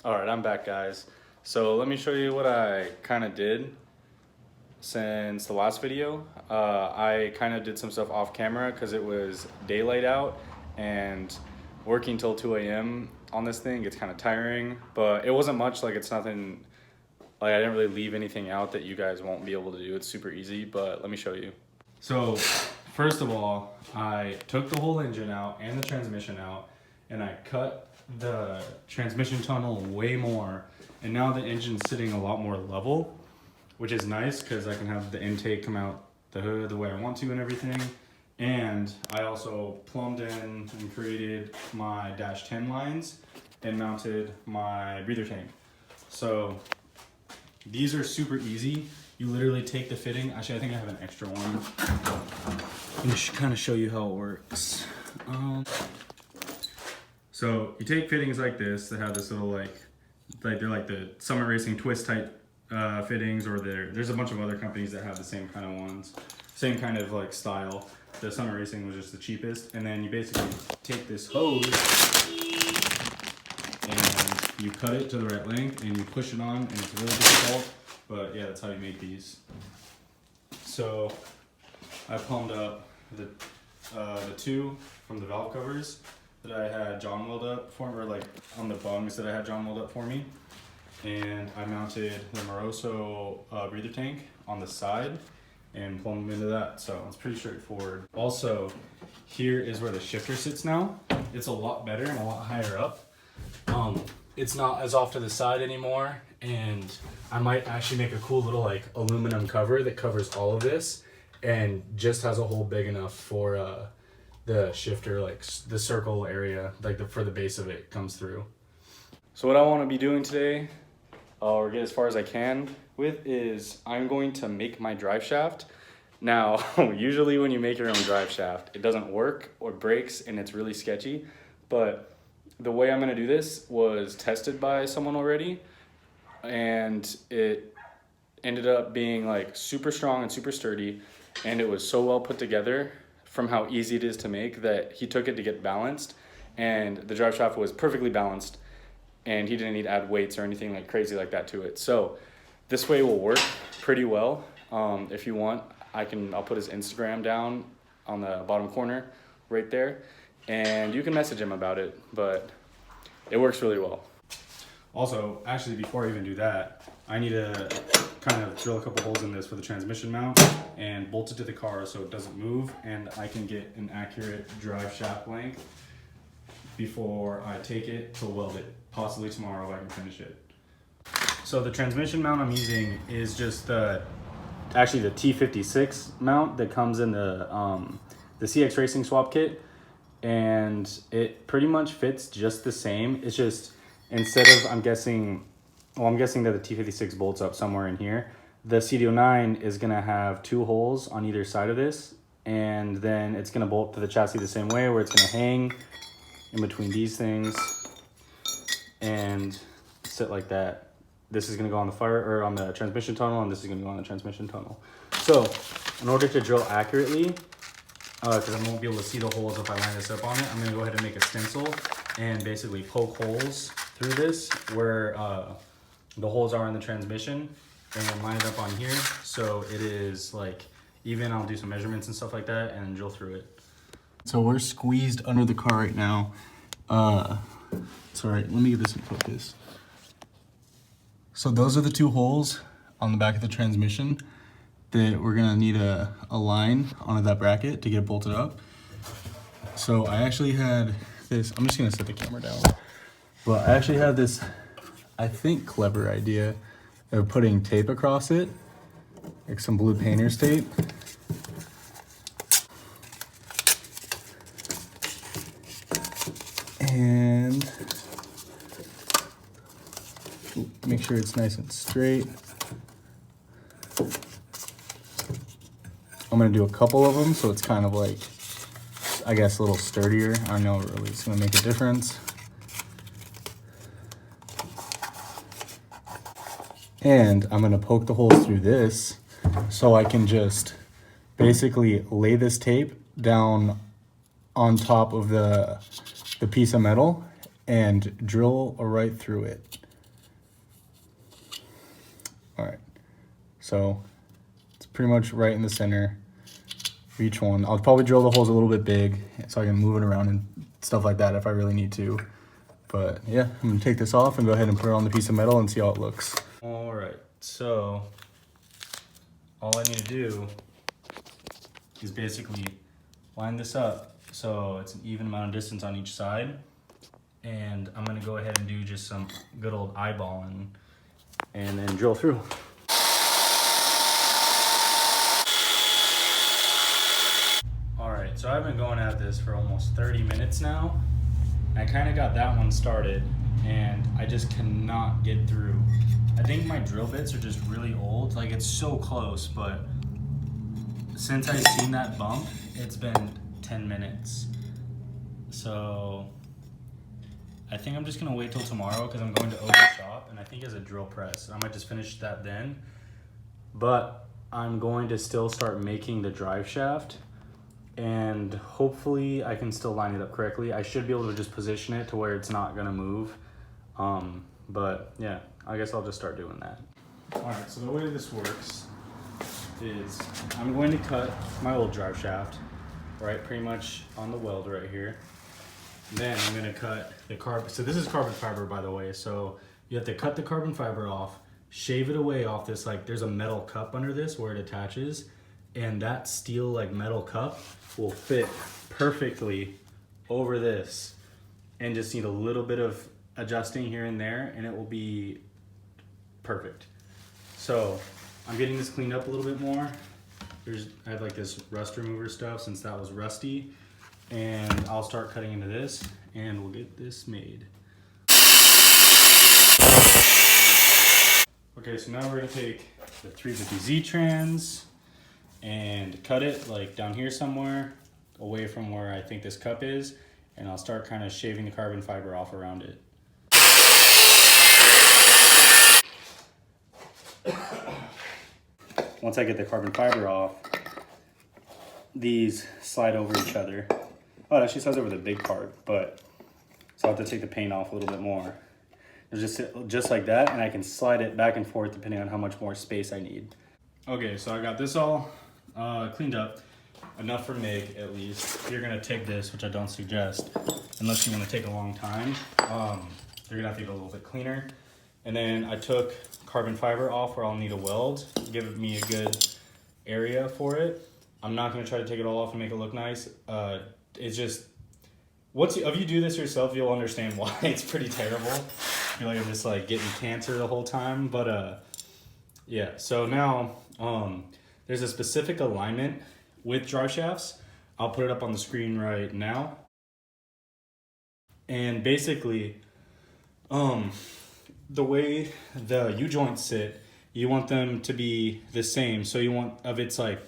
All right, I'm back, guys. So let me show you what I kind of did since the last video. I kind of did some stuff off camera because it was daylight out, and working till 2 a.m. on this thing gets kind of tiring, but it wasn't much. Like, it's nothing, like I didn't really leave anything out that you guys won't be able to do. It's super easy, but let me show you. So first of all, I took the whole engine out and the transmission out, and I cut the transmission tunnel way more, and now the engine's sitting a lot more level, which is nice because I can have the intake come out the hood the way I want to and everything. And I also plumbed in and created my -10 lines and mounted my breather tank. So these are super easy. You literally take the fitting. Actually, I think I have an extra one. Let me kind of show you how it works. So you take fittings like this that have this little like they're like the Summit Racing twist type fittings, or there's a bunch of other companies that have the same kind of ones, same kind of like style. The Summit Racing was just the cheapest, and then you basically take this hose and you cut it to the right length and you push it on, and it's really difficult, but yeah, that's how you make these. So I plumbed up the two from the valve covers that I had John weld up for me, or like on the bungs that I had John weld up for me. And I mounted the Moroso breather tank on the side and plumbed them into that. So it's pretty straightforward. Also, here is where the shifter sits now. It's a lot better and a lot higher up. It's not as off to the side anymore, and I might actually make a cool little like aluminum cover that covers all of this and just has a hole big enough for the shifter, like the circle area, like for the base of it comes through. So what I want to be doing today, or get as far as I can with, is I'm going to make my drive shaft. Now, usually when you make your own drive shaft, it doesn't work or breaks and it's really sketchy, but the way I'm going to do this was tested by someone already, and it ended up being like super strong and super sturdy, and it was so well put together from how easy it is to make that he took it to get balanced, and the drive shaft was perfectly balanced, and he didn't need to add weights or anything like crazy like that to it. So this way will work pretty well. If you want, I'll put his Instagram down on the bottom corner right there, and you can message him about it, but it works really well. Also, actually, before I even do that, I need to kind of drill a couple holes in this for the transmission mount and bolt it to the car so it doesn't move, and I can get an accurate drive shaft length before I take it to weld it, possibly tomorrow if I can finish it. So the transmission mount I'm using is just actually the T56 mount that comes in the CX Racing swap kit, and it pretty much fits just the same. It's just, instead of, I'm guessing that the T56 bolts up somewhere in here, the CD09 is gonna have 2 holes on either side of this, and then it's gonna bolt to the chassis the same way, where it's gonna hang in between these things and sit like that. This is gonna go on the transmission tunnel, and this is gonna go on the transmission tunnel. So in order to drill accurately, because I won't be able to see the holes if I line this up on it, I'm gonna go ahead and make a stencil and basically poke holes through this where the holes are in the transmission, and line it up on here so it is like even. I'll do some measurements and stuff like that and drill through it. So we're squeezed under the car right now. It's all right, let me get this in focus. So those are the 2 holes on the back of the transmission that we're gonna need a line onto that bracket to get it bolted up. So I actually had this, I'm just gonna set the camera down, but I actually had this, I think, clever idea of putting tape across it, like some blue painter's tape. And make sure it's nice and straight. I'm gonna do a couple of them so it's kind of like, I guess, a little sturdier. I know really it's gonna make a difference. And I'm gonna poke the holes through this so I can just basically lay this tape down on top of the piece of metal and drill right through it. All right, so it's pretty much right in the center for each one. I'll probably drill the holes a little bit big so I can move it around and stuff like that if I really need to. But yeah, I'm gonna take this off and go ahead and put it on the piece of metal and see how it looks. All right, so all I need to do is basically line this up so it's an even amount of distance on each side. And I'm gonna go ahead and do just some good old eyeballing and then drill through. All right, so I've been going at this for almost 30 minutes now. I kind of got that one started and I just cannot get through. I think my drill bits are just really old. Like, it's so close, but since I've seen that bump, it's been 10 minutes. So I think I'm just gonna wait till tomorrow because I'm going to open shop and I think as a drill press. I might just finish that then. But I'm going to still start making the drive shaft and hopefully I can still line it up correctly. I should be able to just position it to where it's not gonna move. But yeah, I guess I'll just start doing that. All right, so the way this works is I'm going to cut my old drive shaft, right, pretty much on the weld right here. Then I'm gonna cut the carbon, so this is carbon fiber, by the way, so you have to cut the carbon fiber off, shave it away off this, like there's a metal cup under this where it attaches, and that steel like metal cup will fit perfectly over this and just need a little bit of adjusting here and there and it will be perfect. So I'm getting this cleaned up a little bit more. I had like this rust remover stuff since that was rusty. And I'll start cutting into this and we'll get this made. Okay, so now we're gonna take the 350Z trans and cut it like down here somewhere away from where I think this cup is, and I'll start kind of shaving the carbon fiber off around it. Once I get the carbon fiber off, these slide over each other. Oh, it actually slides over the big part, but so I'll have to take the paint off a little bit more. It's just like that, and I can slide it back and forth depending on how much more space I need. Okay, so I got this all cleaned up, enough for MIG at least. If you're gonna take this, which I don't suggest, unless you wanna take a long time, you're gonna have to get a little bit cleaner. And then I took carbon fiber off where I'll need a weld, give me a good area for it. I'm not gonna try to take it all off and make it look nice. It's just, if you do this yourself, you'll understand why it's pretty terrible. I feel like I'm just like getting cancer the whole time, but yeah. So now there's a specific alignment with drive shafts. I'll put it up on the screen right now. And basically, the way the U-joints sit, you want them to be the same. So you want, if it's like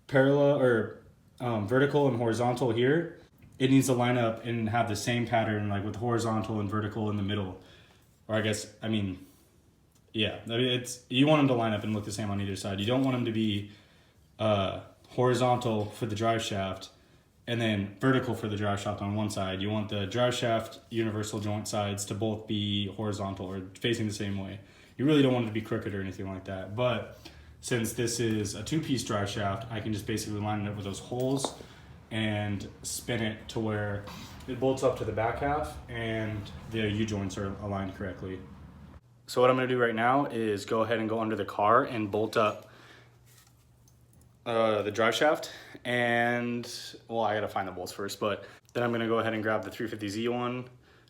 parallel or vertical and horizontal here, it needs to line up and have the same pattern, like with horizontal and vertical in the middle. Or yeah, you want them to line up and look the same on either side. You don't want them to be horizontal for the drive shaft and then vertical for the drive shaft on one side. You want the drive shaft universal joint sides to both be horizontal or facing the same way. You really don't want it to be crooked or anything like that. But since this is a two-piece drive shaft, I can just basically line it up with those holes and spin it to where it bolts up to the back half and the U-joints are aligned correctly. So what I'm gonna do right now is go ahead and go under the car and bolt up the drive shaft, and well, I gotta find the bolts first, but then I'm gonna go ahead and grab the 350Z one,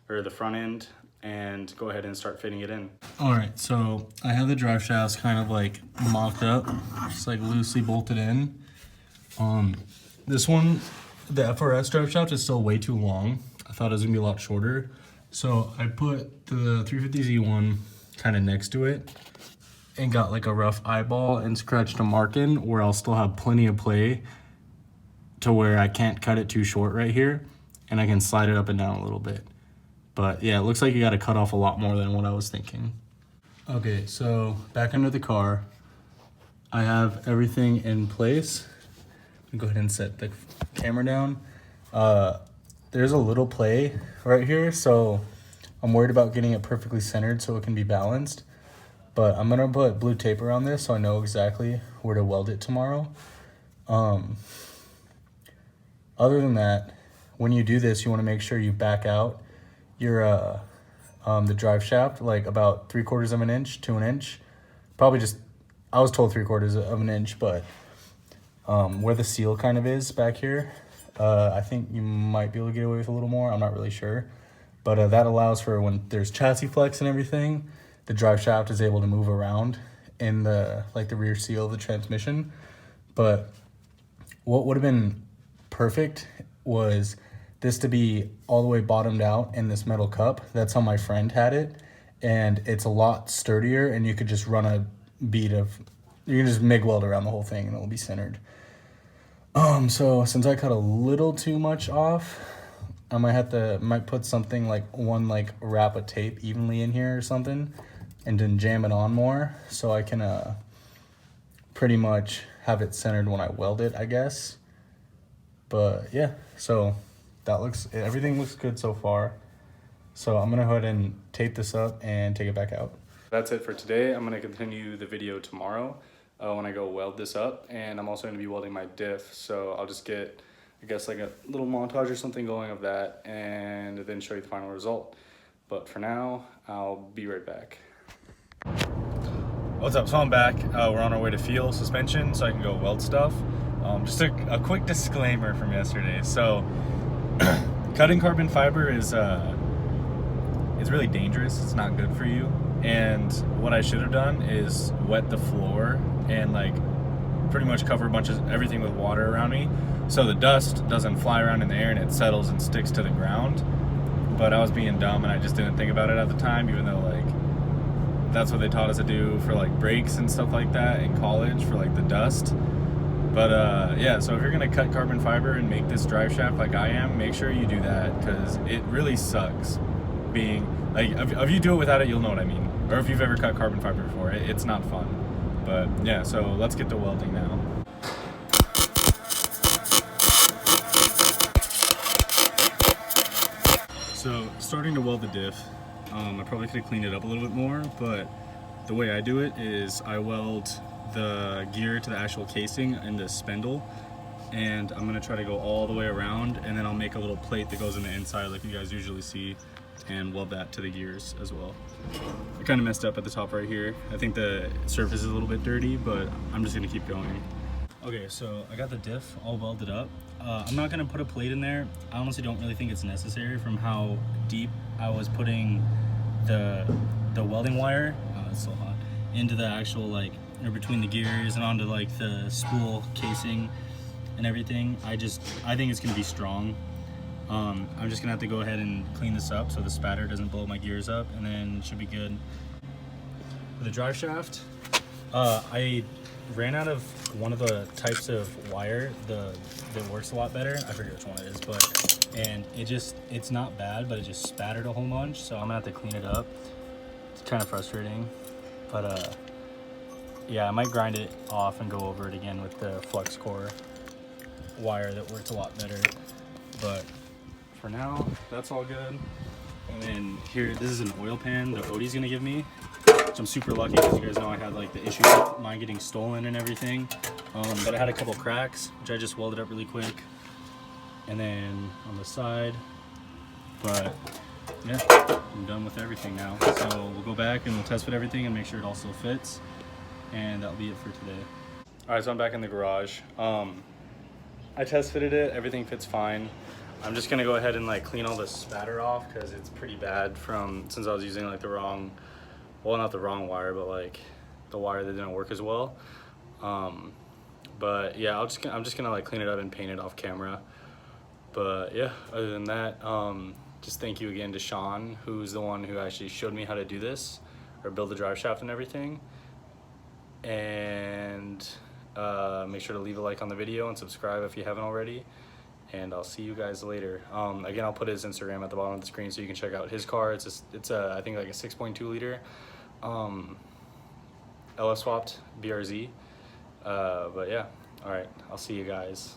or the front end, and go ahead and start fitting it in. All right, so I have the drive shafts kind of like mocked up, just like loosely bolted in. This one, the FRS drive shaft is still way too long. I thought it was gonna be a lot shorter. So I put the 350Z one kind of next to it and got like a rough eyeball and scratched a mark in where I'll still have plenty of play to where I can't cut it too short right here, and I can slide it up and down a little bit. But yeah, it looks like you got to cut off a lot more than what I was thinking. Okay, so back under the car, I have everything in place. Go ahead and set the camera down. There's a little play right here, so I'm worried about getting it perfectly centered so it can be balanced. but I'm gonna put blue tape around this so I know exactly where to weld it tomorrow. Other than that, when you do this, you want to make sure you back out your the drive shaft like about 3/4 of an inch to an inch. Probably just, I was told 3/4 of an inch, but where the seal kind of is back here, I think you might be able to get away with a little more. I'm not really sure, but that allows for when there's chassis flex and everything, the drive shaft is able to move around in the rear seal of the transmission. But what would have been perfect was this to be all the way bottomed out in this metal cup. That's how my friend had it, and it's a lot sturdier, and you could just run a bead of, you can just MIG weld around the whole thing and it'll be centered. So since I cut a little too much off, I might put something like one wrap of tape evenly in here or something, and then jam it on more so I can pretty much have it centered when I weld it, I guess. But yeah, so everything looks good so far. So I'm gonna go ahead and tape this up and take it back out. That's it for today. I'm gonna continue the video tomorrow when I go weld this up, and I'm also gonna be welding my diff. So I'll just get, I guess, like a little montage or something going of that, and then show you the final result. But for now, I'll be right back. What's up? So I'm back. We're on our way to Feel Suspension so I can go weld stuff. Just a quick disclaimer from yesterday. So cutting carbon fiber is it's really dangerous. It's not good for you. And what I should have done is wet the floor and pretty much cover everything with water around me, so the dust doesn't fly around in the air and it settles and sticks to the ground. But I was being dumb and I just didn't think about it at the time, even though that's what they taught us to do for brakes and stuff like that in college for the dust. But yeah, so if you're gonna cut carbon fiber and make this drive shaft like I am, make sure you do that, because it really sucks being if you do it without it, you'll know what I mean. Or if you've ever cut carbon fiber before, it's not fun. But yeah, so let's get to welding now. So starting to weld the diff, I probably could have cleaned it up a little bit more, but the way I do it is I weld the gear to the actual casing in the spindle, and I'm gonna try to go all the way around, and then I'll make a little plate that goes in the inside like you guys usually see, and weld that to the gears as well. I kind of messed up at the top right here. I think the surface is a little bit dirty, but I'm just gonna keep going. Okay, so I got the diff all welded up. I'm not gonna put a plate in there. I honestly don't really think it's necessary from how deep I was putting the welding wire, it's so hot, into the actual or between the gears and onto the spool casing and everything. I think it's gonna be strong. I'm just gonna have to go ahead and clean this up so the spatter doesn't blow my gears up, and then it should be good. For the drive shaft, I ran out of one of the types of wire that works a lot better. I forget which one it is, and it's not bad, but it just spattered a whole bunch, so I'm gonna have to clean it up. It's kind of frustrating, but yeah, I might grind it off and go over it again with the flex core wire that works a lot better. But for now, that's all good. And then here, this is an oil pan that Odie's gonna give me, which I'm super lucky because you guys know I had the issue with mine getting stolen and everything. But I had a couple cracks, which I just welded up really quick. And then on the side, but yeah, I'm done with everything now. So we'll go back and we'll test fit everything and make sure it all still fits. And that'll be it for today. All right, so I'm back in the garage. I test fitted it, everything fits fine. I'm just gonna go ahead and clean all the spatter off because it's pretty bad since I was using the wrong, well, not the wrong wire, but the wire that didn't work as well. But yeah, I'm just gonna clean it up and paint it off camera. But yeah, other than that, just thank you again to Sean, who's the one who actually showed me how to do this or build the drive shaft and everything. And make sure to leave a like on the video and subscribe if you haven't already, and I'll see you guys later. Again, I'll put his Instagram at the bottom of the screen so you can check out his car. It's I think a 6.2 liter LS swapped BRZ. But yeah, all right, I'll see you guys.